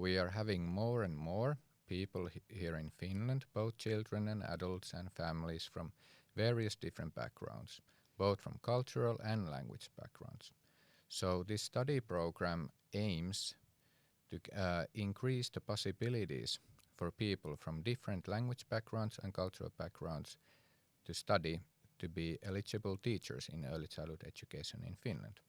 we are having more and more people here in Finland, both children and adults and families from various different backgrounds, both from cultural and language backgrounds. So this study program aims to increase the possibilities for people from different language backgrounds and cultural backgrounds to study to be eligible teachers in early childhood education in Finland.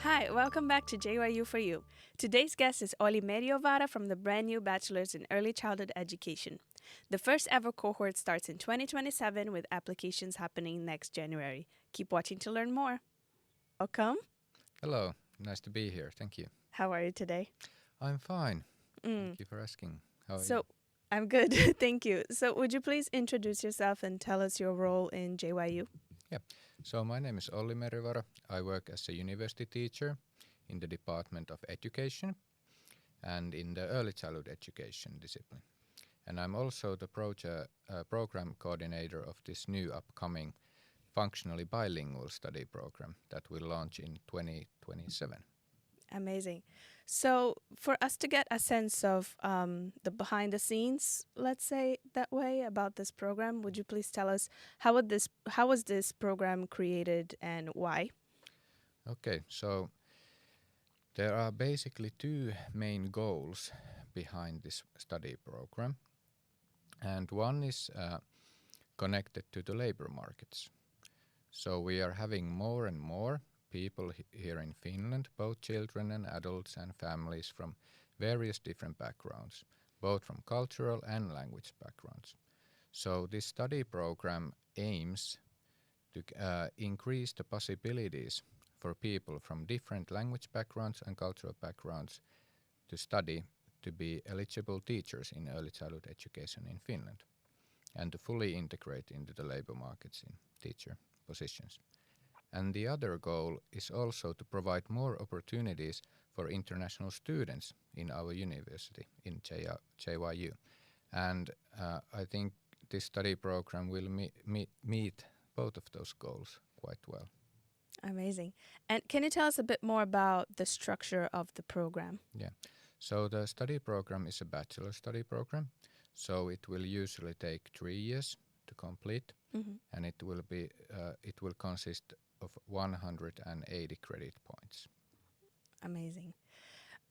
Hi, welcome back to JYU for You. Today's guest is Olli Merjovaara from the brand new Bachelor's in Early Childhood Education. The first ever cohort starts in 2027 with applications happening next January. Keep watching to learn more. Welcome. Hello, nice to be here. Thank you. How are you today? I'm fine. Thank you for asking. How are you? I'm good, thank you. So would you please introduce yourself and tell us your role in JYU? Yeah, so my name is Olli Merjovaara. I work as a university teacher in the Department of Education and in the early childhood education discipline. And I'm also the program coordinator of this new upcoming functionally bilingual study program that will launch in 2027. Amazing. So for us to get a sense of the behind the scenes, let's say that way, about this program, would you please tell us how was this program created and why? Okay, so there are basically two main goals behind this study program. And one is connected to the labor markets. So we are having more and more people here in Finland, both children and adults and families from various different backgrounds, both from cultural and language backgrounds. So this study program aims to increase the possibilities for people from different language backgrounds and cultural backgrounds to study to be eligible teachers in early childhood education in Finland and to fully integrate into the labor markets in teacher positions. And the other goal is also to provide more opportunities for international students in our university, in JYU. And I think this study program will meet both of those goals quite well. Amazing. And can you tell us a bit more about the structure of the program? Yeah. So the study program is a bachelor study program. So it will usually take 3 years to complete, and it will consist of 180 credit points. Amazing.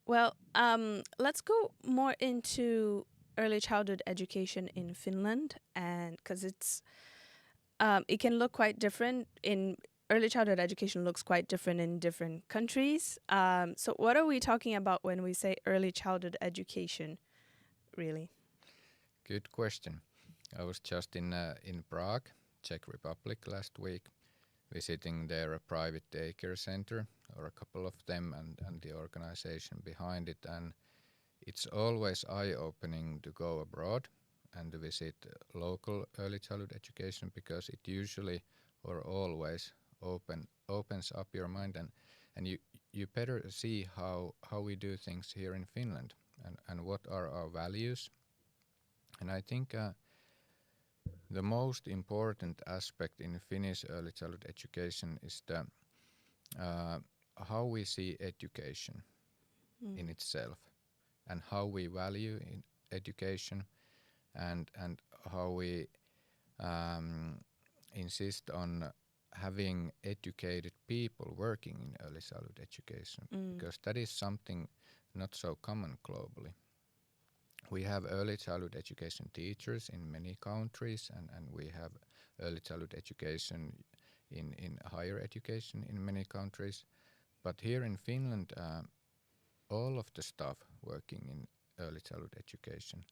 Well, let's go more into early childhood education in Finland, and because it can look quite different in early childhood education looks quite different in different countries. So what are we talking about when we say early childhood education, really? Good question. I was just in Prague, Czech Republic last week, visiting there a private daycare center, or a couple of them, and the organization behind it. And it's always eye-opening to go abroad and to visit local early childhood education, because it usually or always opens up your mind, and you better see how we do things here in Finland and what are our values. And I think the most important aspect in Finnish early childhood education is the how we see education in itself, and how we value in education, and how we insist on having educated people working in early childhood education, because that is something not so common globally. We have early childhood education teachers in many countries, and we have early childhood education in higher education in many countries. But here in Finland, all of the staff working in early childhood education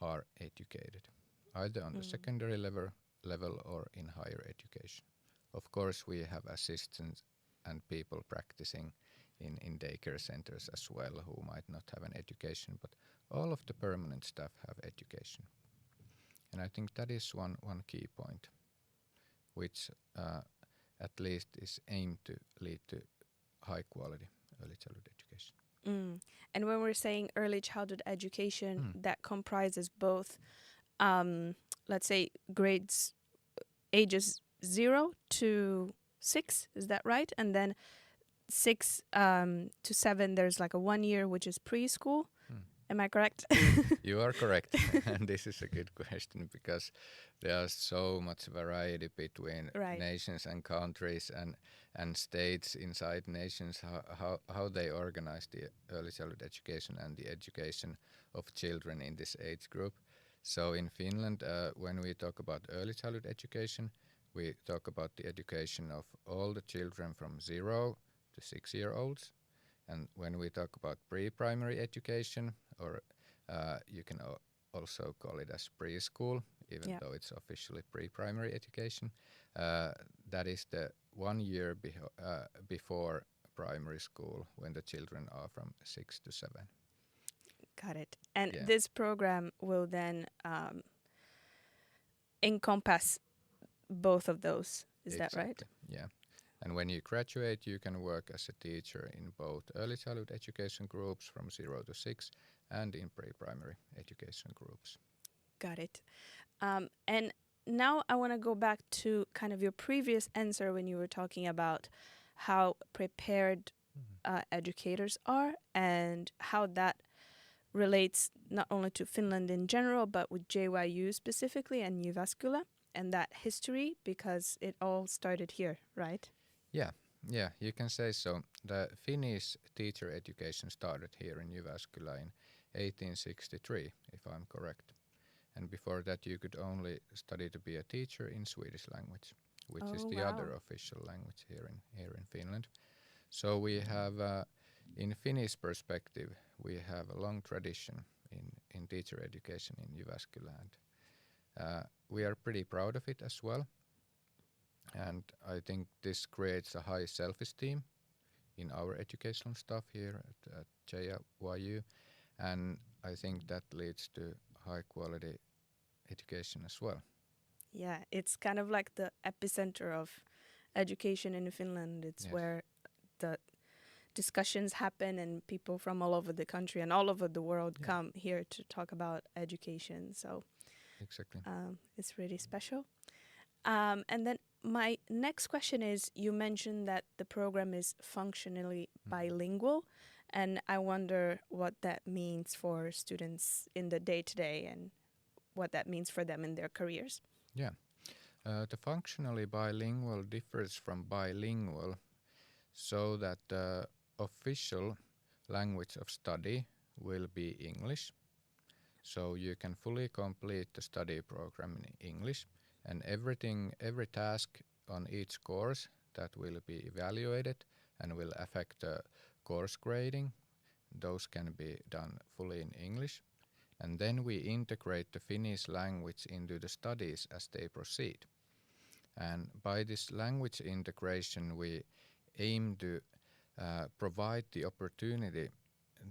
are educated, either on the secondary level or in higher education. Of course, we have assistants and people practicing in daycare centers as well, who might not have an education, but all of the permanent staff have education. And I think that is one key point, which at least is aimed to lead to high quality early childhood education. Mm. And when we're saying early childhood education, Mm. that comprises both, um, let's say, grades ages 0 to 6. Is that right? And then 6 to 7, there's like a 1 year, which is preschool. Mm. Am I correct? You are correct. And this is a good question because there is so much variety between Right. nations and countries and states inside nations, how they organize the early childhood education and the education of children in this age group. So in Finland, when we talk about early childhood education, we talk about the education of all the children from 0 to 6 year olds. And when we talk about pre-primary education, or you can also call it as preschool, even Yeah. though it's officially pre-primary education, that is the 1 year before primary school when the children are from 6 to 7. Got it. And Yeah, this program will then encompass both of those. Is that right? exactly. Yeah. And when you graduate, you can work as a teacher in both early childhood education groups from 0 to 6 and in pre-primary education groups. Got it. And now I want to go back to kind of your previous answer when you were talking about how prepared educators are and how that relates not only to Finland in general, but with JYU specifically and Jyväskylä and that history, because it all started here, right? Yeah, you can say so. The Finnish teacher education started here in Jyväskylä in 1863, if I'm correct. And before that, you could only study to be a teacher in Swedish language, which is Oh, the wow. other official language here in Finland. So we have, in Finnish perspective, we have a long tradition in teacher education in Jyväskylä, and we are pretty proud of it as well. And I think this creates a high self-esteem in our educational staff here at JYU, and I think that leads to high quality education as well. Yeah, it's kind of like the epicenter of education in Finland. It's Yes. where the discussions happen and people from all over the country and all over the world Yeah. come here to talk about education. So Exactly. it's really special. And then my next question is, you mentioned that the program is functionally bilingual, and I wonder what that means for students in the day-to-day and what that means for them in their careers. Yeah. The functionally bilingual differs from bilingual so that the official language of study will be English. So you can fully complete the study program in English, and every task on each course that will be evaluated and will affect the course grading, those can be done fully in English. And then we integrate the Finnish language into the studies as they proceed. And by this language integration, we aim to provide the opportunity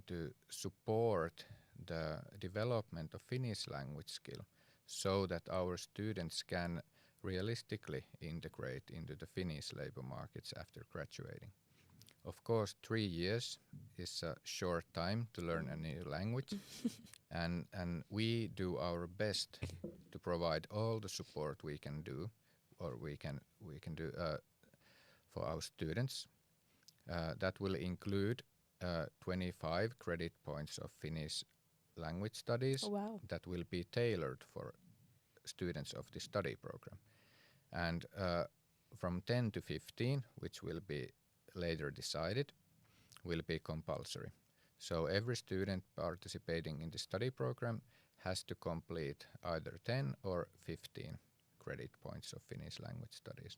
to support the development of Finnish language skill so that our students can realistically integrate into the Finnish labor markets after graduating. Of course, 3 years is a short time to learn a new language, and we do our best to provide all the support we can do, or we can do for our students. That will include 25 credit points of Finnish language studies Oh, wow. that will be tailored for students of the study program. And from 10 to 15, which will be later decided, will be compulsory. So every student participating in the study program has to complete either 10 or 15 credit points of Finnish language studies.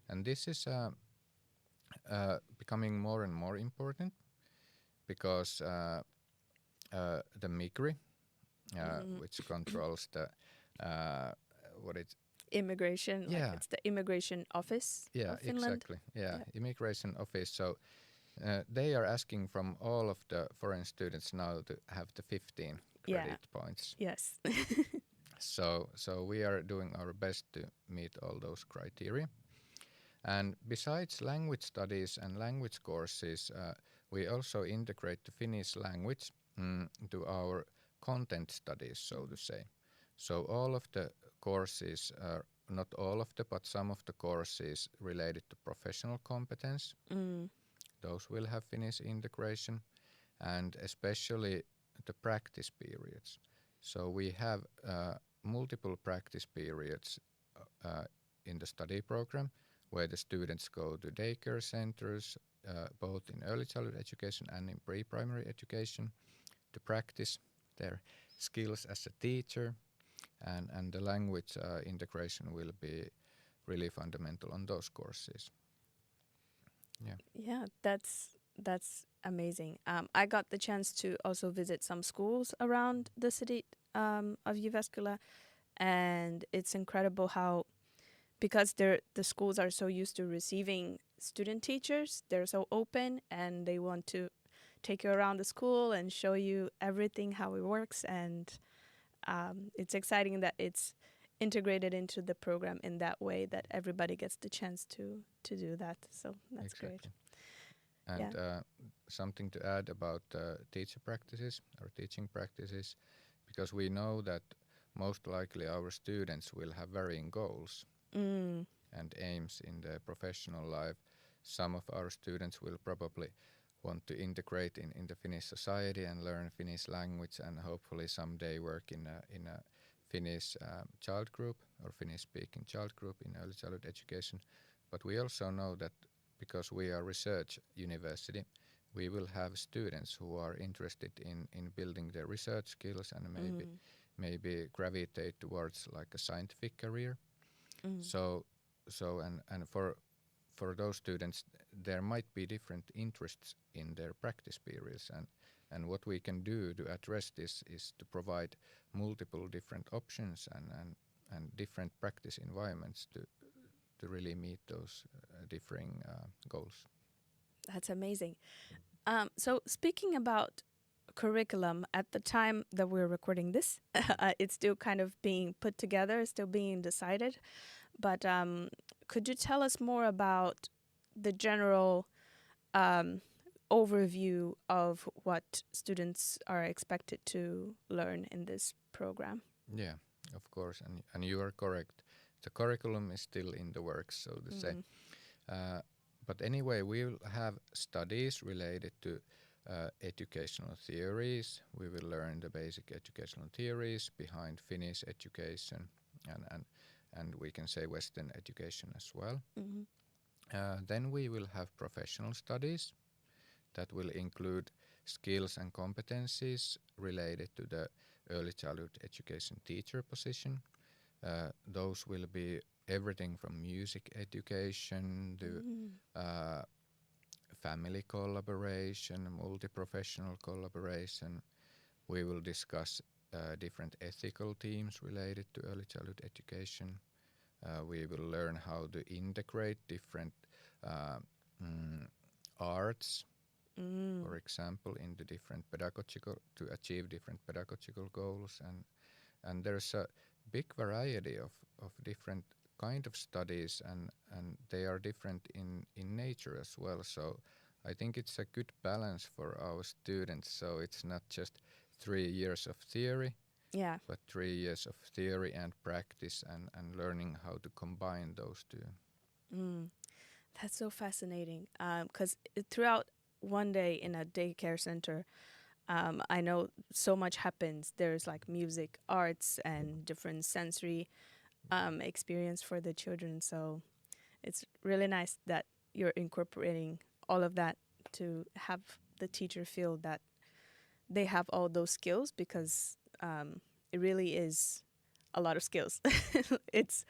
And this is becoming more and more important because the MIGRI, which controls the what it Immigration, like Yeah. it's the immigration office of Finland. Exactly. Yeah, immigration office. So they are asking from all of the foreign students now to have the 15 credit points. Yes. So we are doing our best to meet all those criteria. And besides language studies and language courses, we also integrate the Finnish language to our content studies, so to say. So all of the courses, not all of the, but some of the courses related to professional competence, those will have Finnish integration, and especially the practice periods. So we have multiple practice periods in the study program where the students go to daycare centers, both in early childhood education and in pre-primary education, to practice their skills as a teacher, and the language integration will be really fundamental on those courses. Yeah, that's amazing. I got the chance to also visit some schools around the city of Jyväskylä, and it's incredible how, because the schools are so used to receiving student teachers, they're so open and they want to take you around the school and show you everything how it works, and it's exciting that it's integrated into the program in that way that everybody gets the chance to do that. So that's Exactly. great. And Yeah. something to add about teacher practices or teaching practices, because we know that most likely our students will have varying goals and aims in their professional life. Some of our students will probably want to integrate in the Finnish society and learn Finnish language, and hopefully someday work in a Finnish child group or Finnish speaking child group in early childhood education. But we also know that because we are research university, we will have students who are interested in building their research skills and maybe gravitate towards like a scientific career. So and for those students there might be different interests in their practice periods, and what we can do to address this is to provide multiple different options and different practice environments to really meet those differing goals. That's amazing. So speaking about curriculum, at the time that we're recording this, it's still kind of being put together, still being decided. But could you tell us more about the general overview of what students are expected to learn in this program? Yeah, of course, and you are correct. The curriculum is still in the works, so to say. But anyway, we will have studies related to educational theories. We will learn the basic educational theories behind Finnish education and we can say Western education as well. Then we will have professional studies that will include skills and competencies related to the early childhood education teacher position. Those will be everything from music education to family collaboration, multi-professional collaboration. We will discuss different ethical themes related to early childhood education. We will learn how to integrate different arts, for example, into different pedagogical to achieve different pedagogical goals, and there's a big variety of different kind of studies, and they are different in nature as well. So I think it's a good balance for our students. So it's not just 3 years of theory, Yeah. but 3 years of theory and practice and learning how to combine those two. That's so fascinating. Because throughout one day in a daycare center, I know so much happens. There's like music, arts, and different sensory experience for the children. So it's really nice that you're incorporating all of that to have the teacher feel that they have all those skills, because it really is a lot of skills. it's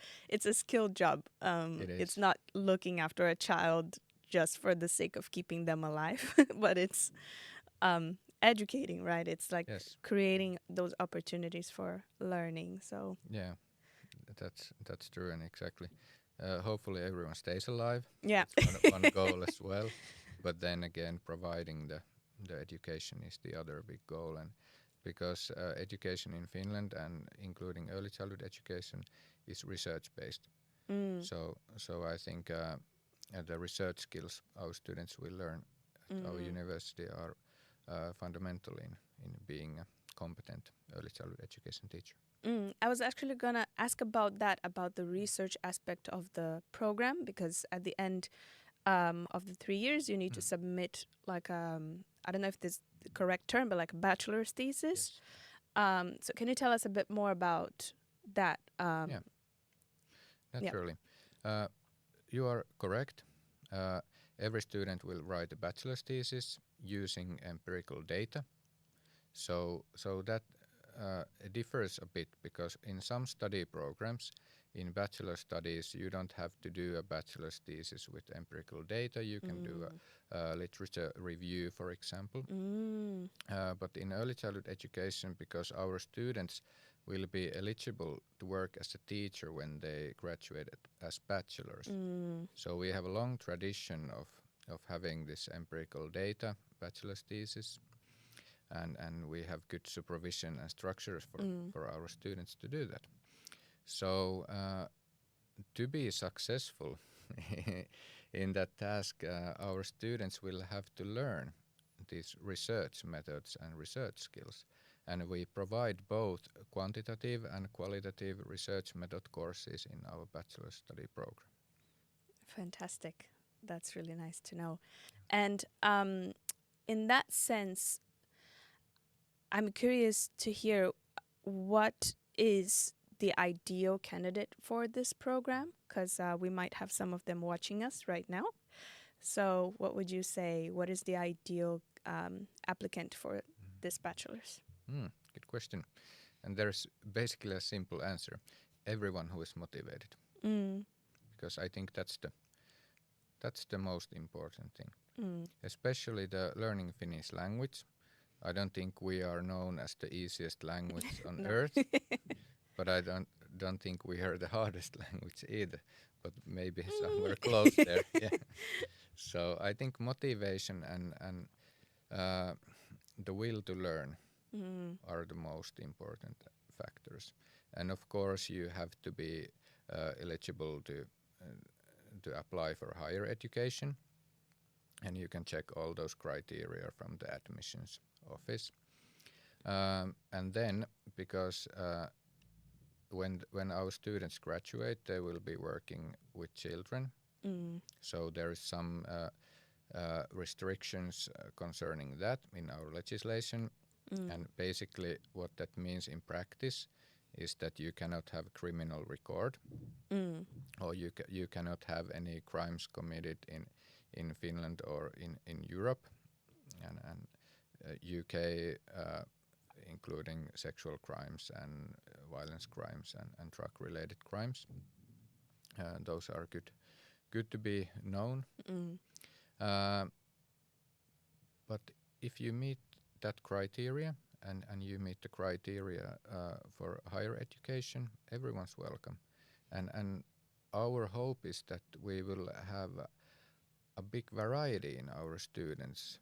a skilled job. It It's is. not looking after a child just for the sake of keeping them alive, but it's educating, right? It's like Yes. creating those opportunities for learning. So Yeah, that's true, and exactly. Hopefully everyone stays alive. yeah. That's one goal as well. But then again, providing the education is the other big goal, and because education in Finland and including early childhood education is research based. So I think the research skills our students will learn our university are fundamental in being a competent early childhood education teacher. I was actually gonna ask about that, about the research aspect of the program, because at the end of the 3 years, you need to submit like I don't know if this is the correct term, but like a bachelor's thesis. Yes. So can you tell us a bit more about that? Yeah. Naturally. You are correct. Every student will write a bachelor's thesis using empirical data. So that differs a bit, because in some study programs, in bachelor studies, you don't have to do a bachelor's thesis with empirical data. You can do a literature review, for example. But in early childhood education, because our students will be eligible to work as a teacher when they graduate as bachelors. So we have a long tradition of having this empirical data bachelor's thesis, and we have good supervision and structures for our students to do that. So to be successful in that task, our students will have to learn these research methods and research skills. And we provide both quantitative and qualitative research method courses in our bachelor study program. Fantastic. That's really nice to know. And in that sense, I'm curious to hear what is the ideal candidate for this program, because we might have some of them watching us right now. So what would you say, what is the ideal applicant for this bachelor's? Good question. And there's basically a simple answer. Everyone who is motivated. Because I think that's the most important thing. Especially the learning Finnish language. I don't think we are known as the easiest language on earth, but I don't think we are the hardest language either. But maybe somewhere close there. Yeah. So I think motivation and the will to learn are the most important factors. And of course, you have to be eligible to apply for higher education, and you can check all those criteria from the admissions office. And then, because when our students graduate, they will be working with children. So there is some restrictions concerning that in our legislation. And basically what that means in practice is that you cannot have a criminal record, or you cannot have any crimes committed in Finland or in Europe and UK, including sexual crimes and violence crimes and drug-related crimes. Those are good to be known. But if you meet that criteria and you meet the criteria for higher education, everyone's welcome. And our hope is that we will have a big variety in our students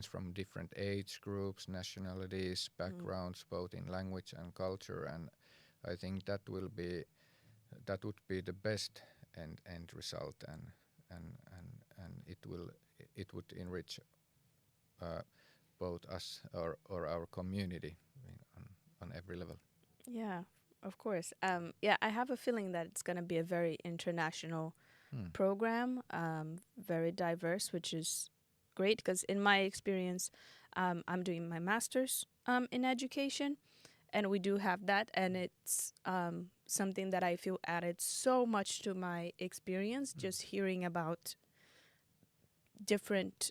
from different age groups, nationalities, backgrounds, both in language and culture. And I think that would be the best end result, and it would enrich both us or our community on every level. Yeah, of course. I have a feeling that it's going to be a very international program, very diverse, which is great, because in my experience, I'm doing my master's in education, and we do have that, and it's something that I feel added so much to my experience, just hearing about different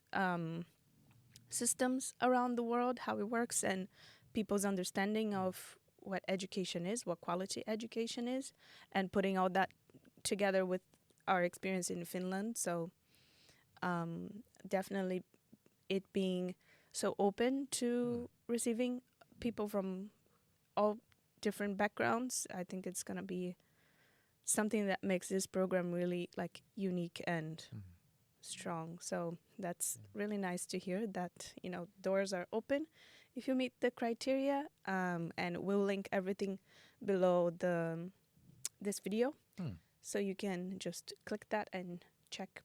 systems around the world, how it works, and people's understanding of what education is, what quality education is, and putting all that together with our experience in Finland. So definitely it being so open to receiving people from all different backgrounds, I think it's going to be something that makes this program really like unique and strong. So that's really nice to hear that, doors are open if you meet the criteria, and we'll link everything below this video, so you can just click that and check.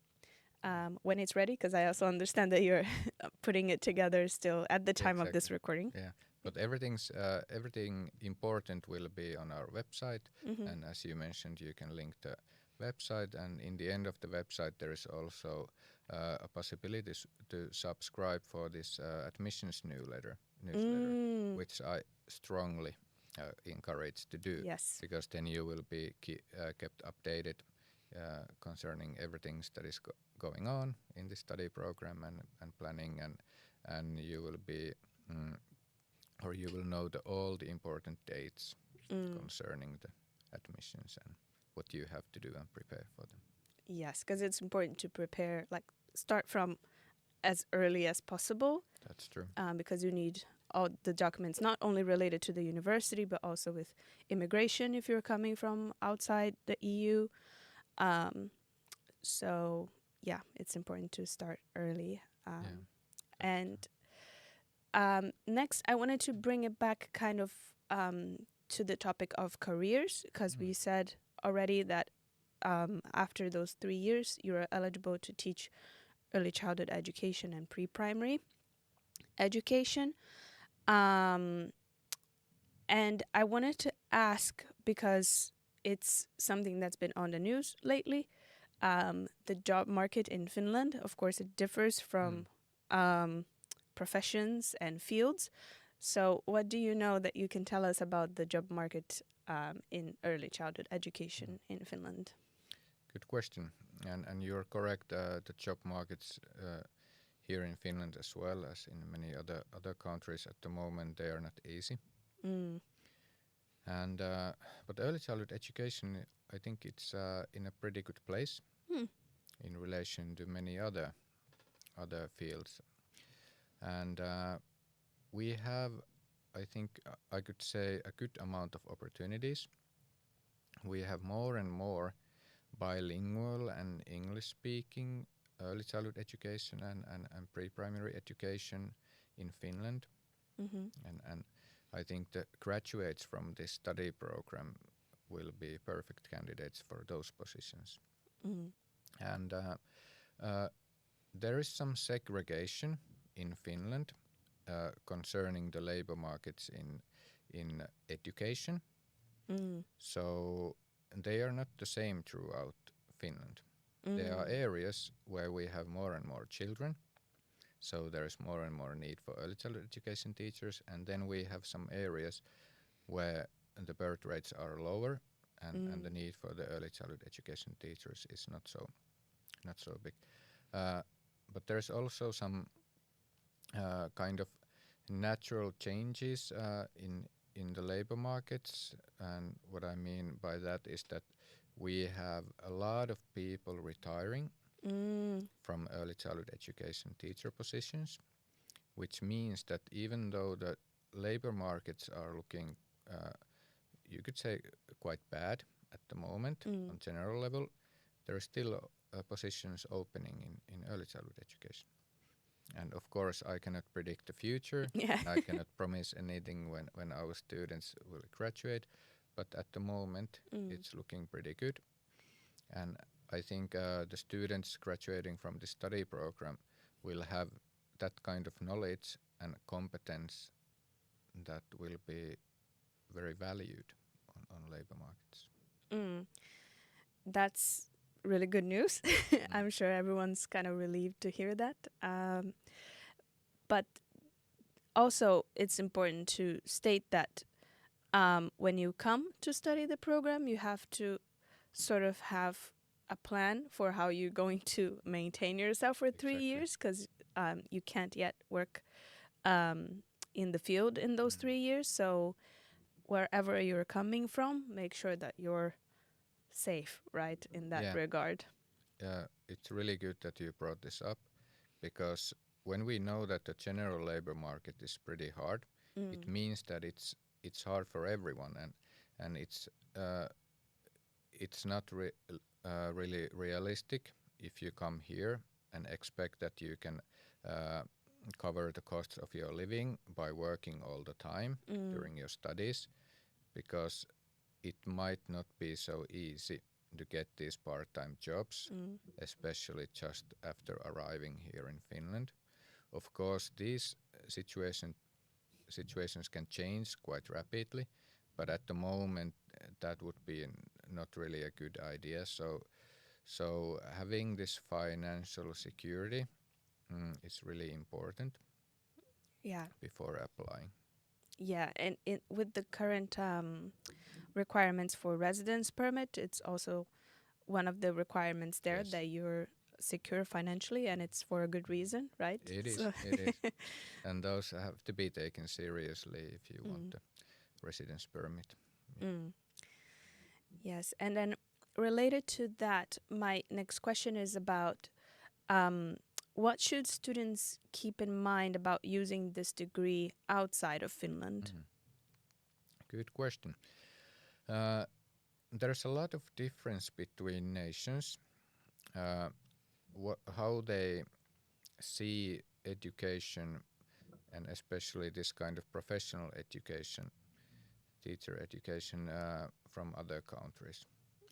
when it's ready, because I also understand that you're putting it together still at the time of this recording. Yeah, but everything important will be on our website, and as you mentioned, you can link the website, and in the end of the website there is also a possibility to subscribe for this admissions newsletter, which I strongly encourage to do. Yes. Because then you will be kept updated concerning everything that is going on in the study program and planning, and you will be or you will know all the important dates concerning the admissions and what you have to do and prepare for them. Yes, because it's important to prepare, like start from as early as possible. That's true. Because you need all the documents, not only related to the university, but also with immigration if you're coming from outside the EU. So yeah, it's important to start early. And next, I wanted to bring it back kind of to the topic of careers, because we said already that after those 3 years, you're eligible to teach early childhood education and pre-primary education. And I wanted to ask, because it's something that's been on the news lately, the job market in Finland, of course, it differs from professions and fields. So what do you know that you can tell us about the job market in early childhood education in Finland? Good question. And you're correct, the job markets here in Finland as well as in many other countries at the moment, they are not easy. And but early childhood education, I think it's in a pretty good place in relation to many other fields. And we have, I think, I could say, a good amount of opportunities. We have more and more bilingual and English-speaking early childhood education and pre-primary education in Finland. And I think the graduates from this study program will be perfect candidates for those positions. And there is some segregation in Finland concerning the labor markets in education. So they are not the same throughout Finland. There are areas where we have more and more children, so there is more and more need for early childhood education teachers, and then we have some areas where the birth rates are lower and the need for the early childhood education teachers is not so big. But there's also some kind of natural changes in the labor markets, and what I mean by that is that we have a lot of people retiring from early childhood education teacher positions, which means that even though the labor markets are looking, you could say, quite bad at the moment on general level, there are still positions opening in early childhood education. And of course, I cannot predict the future. Yeah. I cannot promise anything when our students will graduate, but at the moment, it's looking pretty good. And I think the students graduating from the study program will have that kind of knowledge and competence that will be very valued on labor markets. That's really good news. I'm sure everyone's kind of relieved to hear that. But also, it's important to state that when you come to study the program, you have to sort of have a plan for how you're going to maintain yourself for 3 years, because you can't yet work in the field in those 3 years. So wherever you're coming from, make sure that you're safe, right, in that regard. It's really good that you brought this up, because when we know that the general labor market is pretty hard, it means that it's hard for everyone, and it's not really realistic if you come here and expect that you can cover the costs of your living by working all the time during your studies, because it might not be so easy to get these part-time jobs, Mm. especially just after arriving here in Finland. Of course, these situations can change quite rapidly, but at the moment that would be not really a good idea. So having this financial security is really important Yeah. before applying. Yeah, and with the current requirements for residence permit, it's also one of the requirements there Yes, that you're secure financially, and it's for a good reason, right? it is. So, It is, and those have to be taken seriously if you want mm, the residence permit. mm, yes. And then related to that, my next question is about um, what should students keep in mind about using this degree outside of Finland? Mhm. Good question. Uh, there's a lot of difference between nations. Uh, how they see education, and especially this kind of professional education, teacher education from other countries.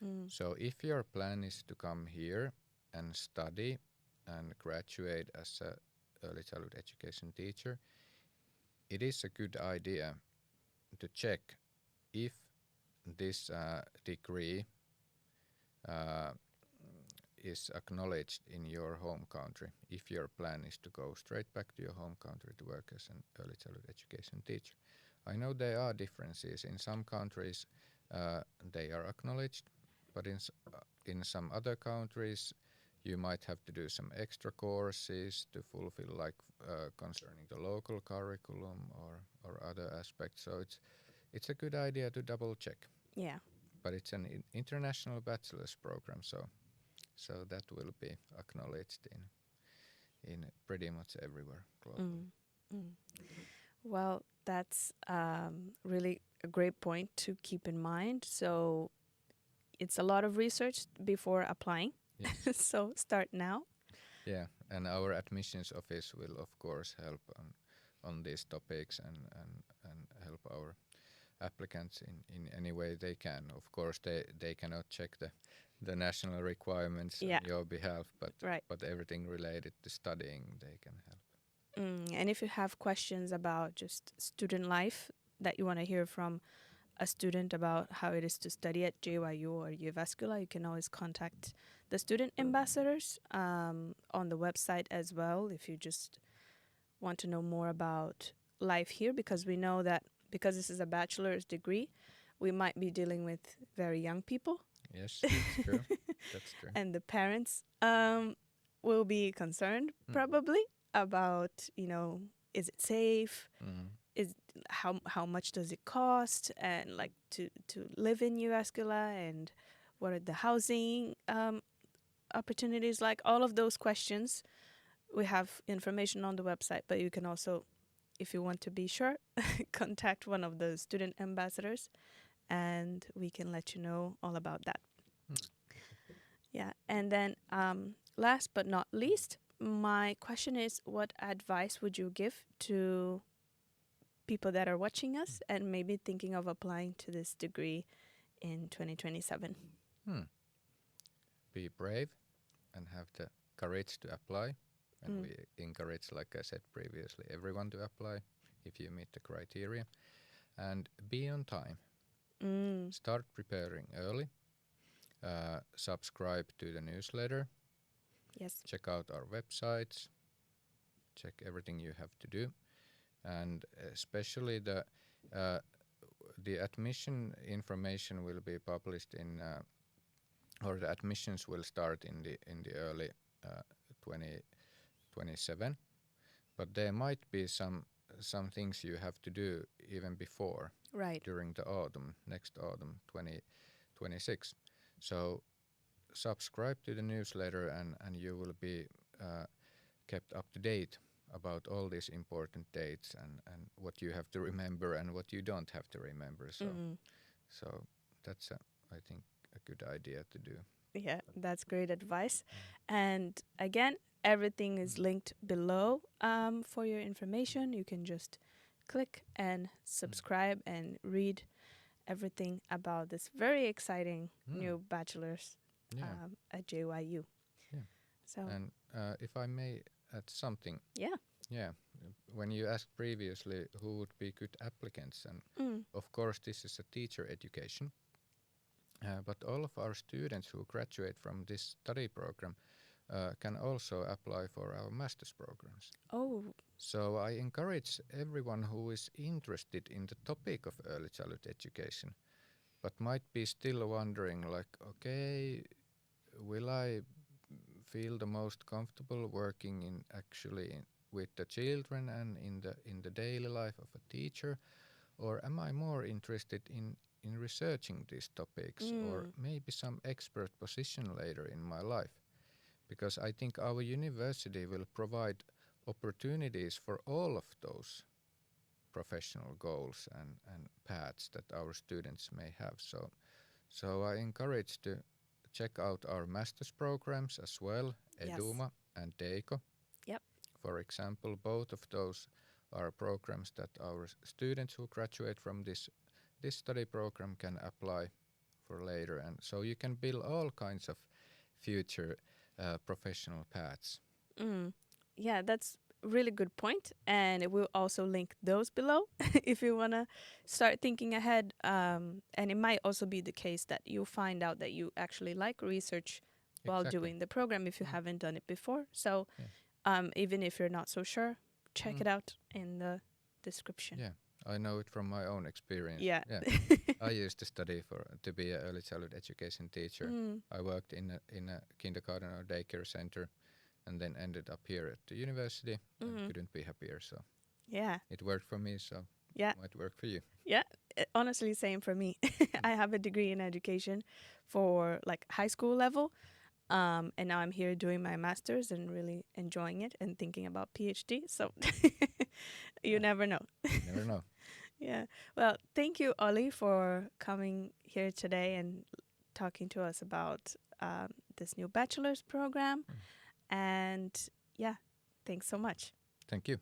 Mm, So if your plan is to come here and study and graduate as a early childhood education teacher, it is a good idea to check if this degree uh, is acknowledged in your home country, if your plan is to go straight back to your home country to work as an early childhood education teacher. I know there are differences. In some countries they are acknowledged, but in some other countries you might have to do some extra courses to fulfill, like concerning the local curriculum or other aspects. So it's a good idea to double check. yeah. But it's an international bachelor's program, so that will be acknowledged in pretty much everywhere globally. Mm, mm. Well, that's really a great point to keep in mind. So it's a lot of research before applying. Yes. So start now. Yeah, and our admissions office will of course help on these topics and help our applicants in any way they can. Of course, they cannot check the national requirements Yeah, on your behalf, right. but everything related to studying they can help. And if you have questions about just student life that you want to hear from a student about how it is to study at JYU or Jyväskylä, you can always contact the student ambassadors on the website as well if you just want to know more about life here, because we know that because this is a bachelor's degree, we might be dealing with very young people. Yes, that's true. That's true. And the parents will be concerned probably about, is it safe? Mm. Is how much does it cost, and like to live in Jyväskylä, and what are the housing opportunities like? All of those questions, we have information on the website, but you can also, if you want to be sure, contact one of the student ambassadors and we can let you know all about that. Yeah, and then last but not least, my question is, what advice would you give to people that are watching us and maybe thinking of applying to this degree in 2027? Be brave and have the courage to apply. And we encourage, like I said previously, everyone to apply if you meet the criteria. And be on time. Start preparing early. Subscribe to the newsletter. Yes. Check out our websites. Check everything you have to do. And especially the admission information will be published or the admissions will start in the early 2027, but there might be some things you have to do even before, Right. during the next autumn 2026. So subscribe to the newsletter and you will be kept up to date about all these important dates and what you have to remember and what you don't have to remember. So that's I think a good idea to do. Yeah, that's great advice. And again, everything is linked below for your information. You can just click and subscribe and read everything about this very exciting Mm. new bachelor's Yeah. at JYU. Yeah. So And if I may add something, yeah. yeah, when you asked previously who would be good applicants, and Mm. of course this is a teacher education, but all of our students who graduate from this study program can also apply for our master's programs. Oh. So I encourage everyone who is interested in the topic of early childhood education, but might be still wondering, like, okay, will I feel the most comfortable working in actually with the children and in the daily life of a teacher, or am I more interested in researching these topics, or maybe some expert position later in my life? Because I think our university will provide opportunities for all of those professional goals and paths that our students may have. So I encourage to check out our master's programs as well, Yes. Eduma and DEICO. Yep. For example, both of those are programs that our students who graduate from this study program can apply for later, and so you can build all kinds of future professional paths. Yeah, that's really good point, and we'll also link those below if you want to start thinking ahead. And it might also be the case that you find out that you actually like research while Exactly. doing the program if you haven't done it before. So Yeah. even if you're not so sure, check it out in the description. Yeah, I know it from my own experience. Yeah. I used to study to be an early childhood education teacher. I worked in a kindergarten or daycare center, and then ended up here at the university. And couldn't be happier. So Yeah. it worked for me. So Yeah. it might work for you. Yeah, honestly, same for me. I have a degree in education for like high school level, and now I'm here doing my master's and really enjoying it and thinking about PhD. So you never know. Never know. Yeah. Well, thank you, Olli, for coming here today and talking to us about this new bachelor's program. And yeah, thanks so much. Thank you.